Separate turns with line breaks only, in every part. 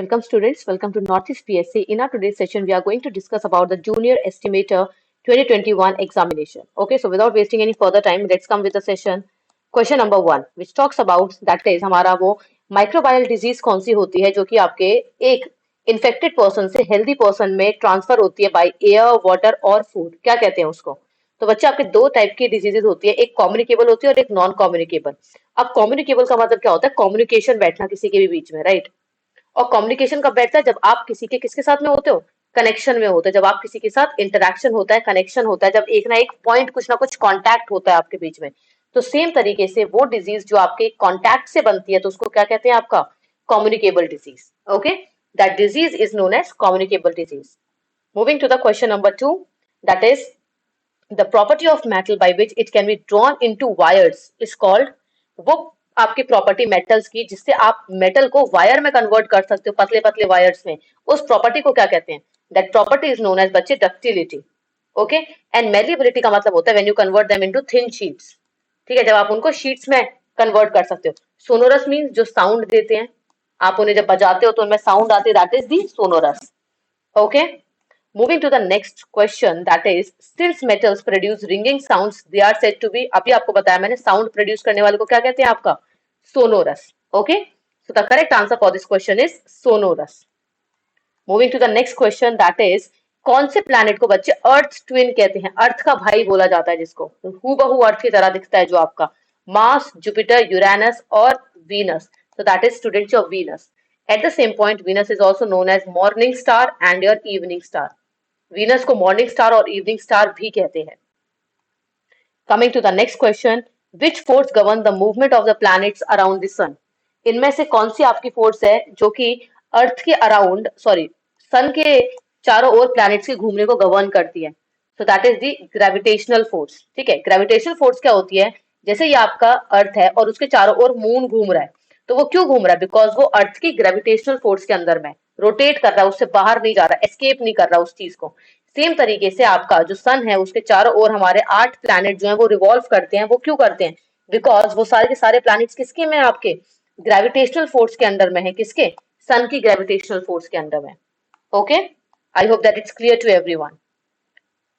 Welcome students, welcome to Northeast PSC. In our today's session, we are going to discuss about the Junior Estimator 2021 examination. Okay, so without wasting any further time, let's come with the session. Question number 1, which talks about that is हमारा वो microbial disease कौन सी होती है जो कि आपके एक infected person से healthy person में transfer होती है by air, water और food. क्या कहते हैं उसको? तो बच्चे आपके दो टाइप की डिजीजेज होती है, एक कम्युनिकेबल होती है और एक नॉन कम्युनिकेबल. अब कम्युनिकेबल का मतलब क्या होता है? कम्युनिकेशन बैठना किसी के भी बीच में, राइट? और कम्युनिकेशन कब बैठता है? जब आप किसी के किसके साथ में होते हो, कनेक्शन में होते हैं, जब आप किसी के साथ इंटरेक्शन होता है, कनेक्शन होता है, जब एक ना एक पॉइंट कुछ ना कुछ कांटेक्ट होता है आपके बीच में. तो सेम तरीके से वो डिजीज जो आपके कांटेक्ट से बनती है तो उसको क्या कहते हैं? आपका communicable disease. Okay, that disease is known as communicable disease. Moving to the question number 2, that is the property of metal by which it can be drawn into wires is called. वो आपकी property metals की जिससे आप metal को wire में convert कर सकते हो, पतले पतले वायर्स में, उस प्रॉपर्टी को क्या कहते हैं? That property is known as बच्चे डक्टिलिटी. ओके, एंड मेलिएबिलिटी का मतलब होता है when you convert them into thin sheets. ठीक है, जब आप उनको शीट्स में कन्वर्ट कर सकते हो. सोनोरस मीन्स जो साउंड देते हैं, आप उन्हें जब बजाते हो तो उनमें साउंड आती है, that is the sonorous. Okay, moving to the next question, that is since metals produce ringing sounds they are said to be. अभी आपको बताया मैंने, साउंड प्रोड्यूस करने वाले को क्या कहते हैं? आपका sonorous. Okay, so the correct answer for this question is sonorous. Moving to the next question, that is कौन से प्लैनेट को बच्चे अर्थ ट्विन कहते हैं? अर्थ का भाई बोला जाता है जिसको, हूबहू अर्थ की तरह दिखता है जो आपका मार्स, जुपिटर, यूरेनस और Venus. so that is students of Venus. At the same point, Venus is also known as morning star and your evening star. Venus को मॉर्निंग स्टार और इवनिंग स्टार भी कहते हैं. Coming to the next question, which force govern the movement of the planets around the sun? इनमें से कौन सी आपकी force है जो कि अर्थ के अराउंड, सॉरी, सन के चारों ओर प्लैनेट्स के घूमने को गवर्न करती है? सो that is the gravitational force. ठीक है, ग्रेविटेशनल फोर्स क्या होती है? जैसे ये आपका अर्थ है और उसके चारों ओर मून घूम रहा है, तो वो क्यों घूम रहा है? बिकॉज वो अर्थ की ग्रेविटेशनल फोर्स के अंदर में रोटेट कर रहा है, उससे बाहर नहीं जा रहा, एस्केप नहीं कर रहा उस चीज को. सेम तरीके से आपका जो सन है उसके चारों ओर हमारे 8 प्लैनेट जो हैं वो रिवॉल्व करते हैं. वो क्यों करते हैं? बिकॉज वो सारे के सारे प्लैनेट्स किसके में? आपके ग्रेविटेशनल फोर्स के अंडर में है. किसके? सन की ग्रेविटेशनल फोर्स के अंडर में. Okay, I hope that it's clear to everyone.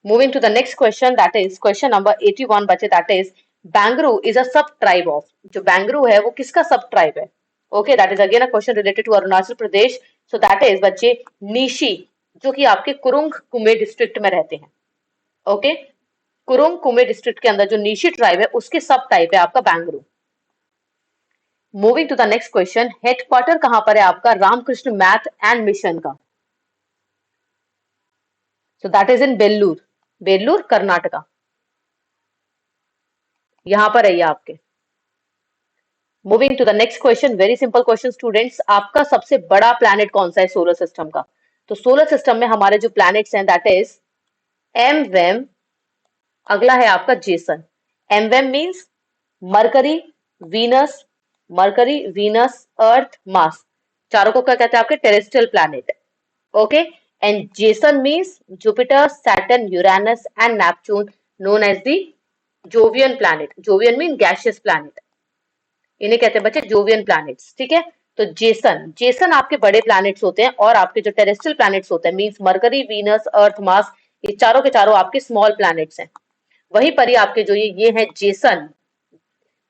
Moving to the next question, that is question number 81 बच्चे, that is Bangru is a sub tribe of. जो बैंगरू है वो किसका सब ट्राइब है? Okay, that is again a question related to Arunachal Pradesh. So that is बच्चे नीशी, जो कि आपके कुरुंग कुमे डिस्ट्रिक्ट में रहते हैं. ओके, कुरुंग कुमे डिस्ट्रिक्ट के अंदर जो नीशी ट्राइब है उसके सब टाइप है आपका बैंगरू. Moving to the next question, headquarter कहां पर है आपका रामकृष्ण मैथ एंड मिशन का? So that is in Belur, Belur Karnataka. यहां पर है ये आपके. Moving to the next question, very simple question students, आपका सबसे बड़ा प्लैनेट कौन सा है सोलर सिस्टम का? तो सोलर सिस्टम में हमारे जो प्लैनेट्स हैं दैट इज एम वेम, अगला है आपका जेसन. एम वेम means Mercury, Venus, Mercury, Venus, Earth, Mars, चारों को क्या कहते हैं? आपके terrestrial planet. Okay, and Jason means Jupiter, Saturn, Uranus and Neptune, known as the Jovian planet. Jovian mean gaseous planet, इन्हें कहते हैं बच्चे जोवियन प्लैनेट्स. ठीक है, तो जेसन, जेसन आपके बड़े प्लैनेट्स होते हैं और आपके जो टेरेस्ट्रियल प्लैनेट्स होते हैं means mercury, Venus, Earth, Mars, ये चारों के चारों आपके स्मॉल प्लैनेट्स हैं. वहीं पर ही आपके जो ये हैं Jason,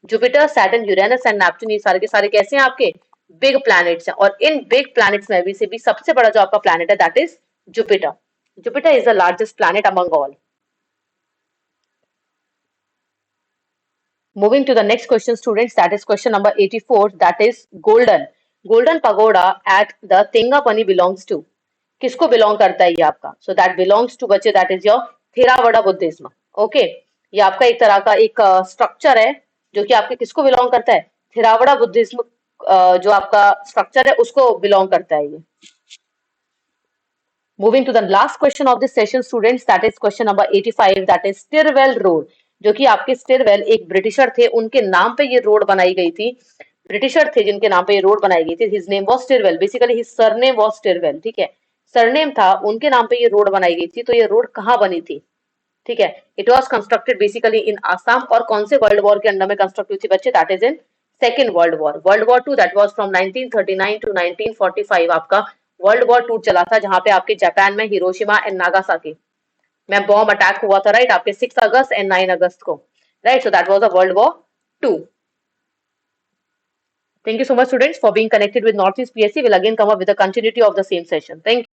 Jupiter, Saturn, Uranus and Neptune, ये सारे के सारे कैसे हैं? आपके बिग प्लैनेट्स हैं. और इन बिग प्लैनेट्स में भी से भी सबसे बड़ा जो आपका प्लैनेट है that is Jupiter. Jupiter is the largest planet among all. Moving to the next question, students, that is question number 84, that is golden. Golden pagoda at the Tengapani belongs to. किसको belong करता है ये आपका? So that belongs to बच्चे that is your Theravada Buddhism. Okay, ये आपका एक तरह का एक स्ट्रक्चर है जो कि आपके किसको बिलोंग करता है? थेरावड़ा बुद्धिज्म जो आपका स्ट्रक्चर है उसको बिलोंग करता है ये. Moving to the last question of this session, students, that is question number 85, that is Stirwell Road. जो कि आपके स्टिरवेल एक ब्रिटिशर थे, उनके नाम पे ये रोड बनाई गई थी. ब्रिटिशर थे जिनके नाम पे ये रोड बनाई गई थी. His name was Stilwell, basically his surname was Stilwell. ठीक है, सरनेम था, उनके नाम पे ये रोड बनाई गई थी. तो ये रोड कहाँ बनी थी? ठीक है, it was constructed basically in Assam. और कौन से वर्ल्ड वॉर के अंडर में कंस्ट्रक्ट हुई थी बच्चे? That is in second world war two that was from 1939 to 1945 आपका वर्ल्ड वॉर टू चला था, जहां पे आपके जापान में हिरोशिमा एंड नागासाकी में बॉम्ब अटैक हुआ था, राइट, आपके 6 अगस्त एंड 9 अगस्त को, right. So that was a world war two. Thank you so much, students, for being connected with Northeast PSC. We'll again come up with a continuity of the same session. Thank you.